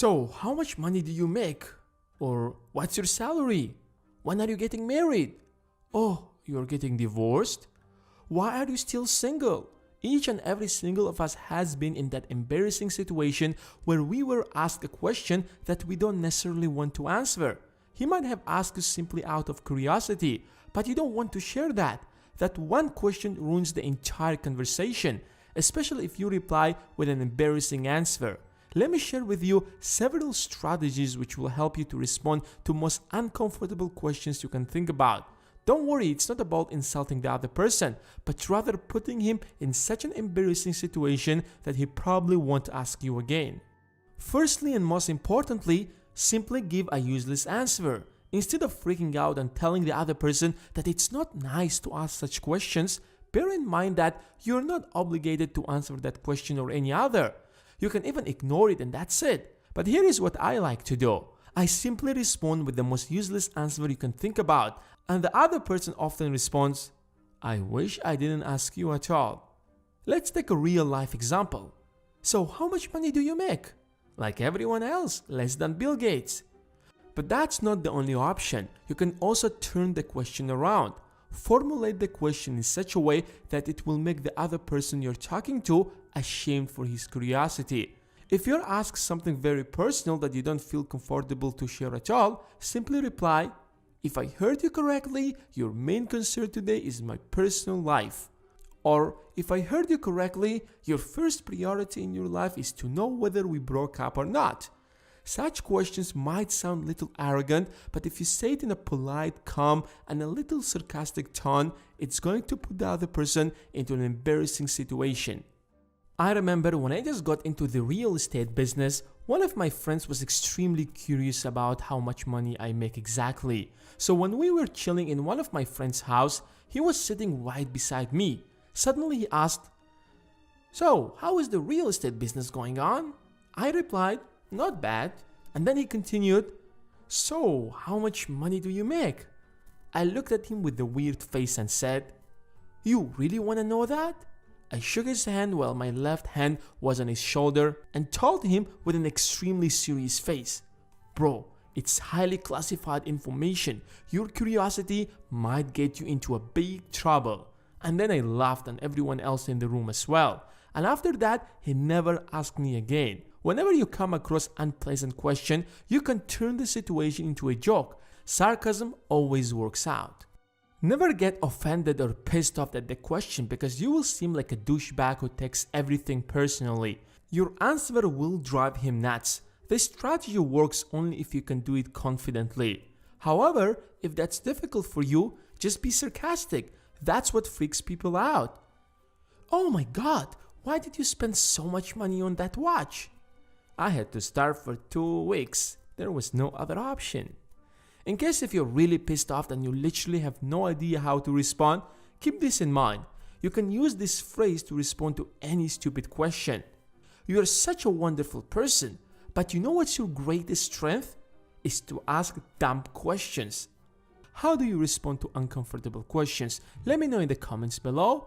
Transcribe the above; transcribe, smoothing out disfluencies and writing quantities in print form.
So, how much money do you make? Or, what's your salary? When are you getting married? Oh, you're getting divorced? Why are you still single? Each and every single of us has been in that embarrassing situation where we were asked a question that we don't necessarily want to answer. He might have asked you simply out of curiosity, but you don't want to share that. That one question ruins the entire conversation, especially if you reply with an embarrassing answer. Let me share with you several strategies which will help you to respond to most uncomfortable questions you can think about. Don't worry, it's not about insulting the other person, but rather putting him in such an embarrassing situation that he probably won't ask you again. Firstly and most importantly, simply give a useless answer. Instead of freaking out and telling the other person that it's not nice to ask such questions, bear in mind that you're not obligated to answer that question or any other. You can even ignore it and that's it. But here is what I like to do. I simply respond with the most useless answer you can think about, and the other person often responds, I wish I didn't ask you at all. Let's take a real life example. So how much money do you make? Like everyone else, less than Bill Gates. But that's not the only option. You can also turn the question around. Formulate the question in such a way that it will make the other person you're talking to ashamed for his curiosity. If you're asked something very personal that you don't feel comfortable to share at all, simply reply, if I heard you correctly, your main concern today is my personal life. Or, if I heard you correctly, your first priority in your life is to know whether we broke up or not. Such questions might sound a little arrogant, but if you say it in a polite, calm, and a little sarcastic tone, it's going to put the other person into an embarrassing situation. I remember when I just got into the real estate business, one of my friends was extremely curious about how much money I make exactly. So when we were chilling in one of my friend's house, he was sitting right beside me. Suddenly he asked, so how is the real estate business going on? I replied, not bad. And then he continued, so how much money do you make? I looked at him with a weird face and said, you really want to know that? I shook his hand while my left hand was on his shoulder and told him with an extremely serious face, bro, it's highly classified information. Your curiosity might get you into a big trouble. And then I laughed and everyone else in the room as well. And after that, he never asked me again. Whenever you come across unpleasant question, you can turn the situation into a joke. Sarcasm always works out. Never get offended or pissed off at the question because you will seem like a douchebag who takes everything personally. Your answer will drive him nuts. This strategy works only if you can do it confidently. However, if that's difficult for you, just be sarcastic. That's what freaks people out. Oh my god, why did you spend so much money on that watch? I had to starve for 2 weeks. There was no other option. In case if you're really pissed off and you literally have no idea how to respond, keep this in mind. You can use this phrase to respond to any stupid question. You are such a wonderful person, but you know what's your greatest strength? Is to ask dumb questions. How do you respond to uncomfortable questions? Let me know in the comments below.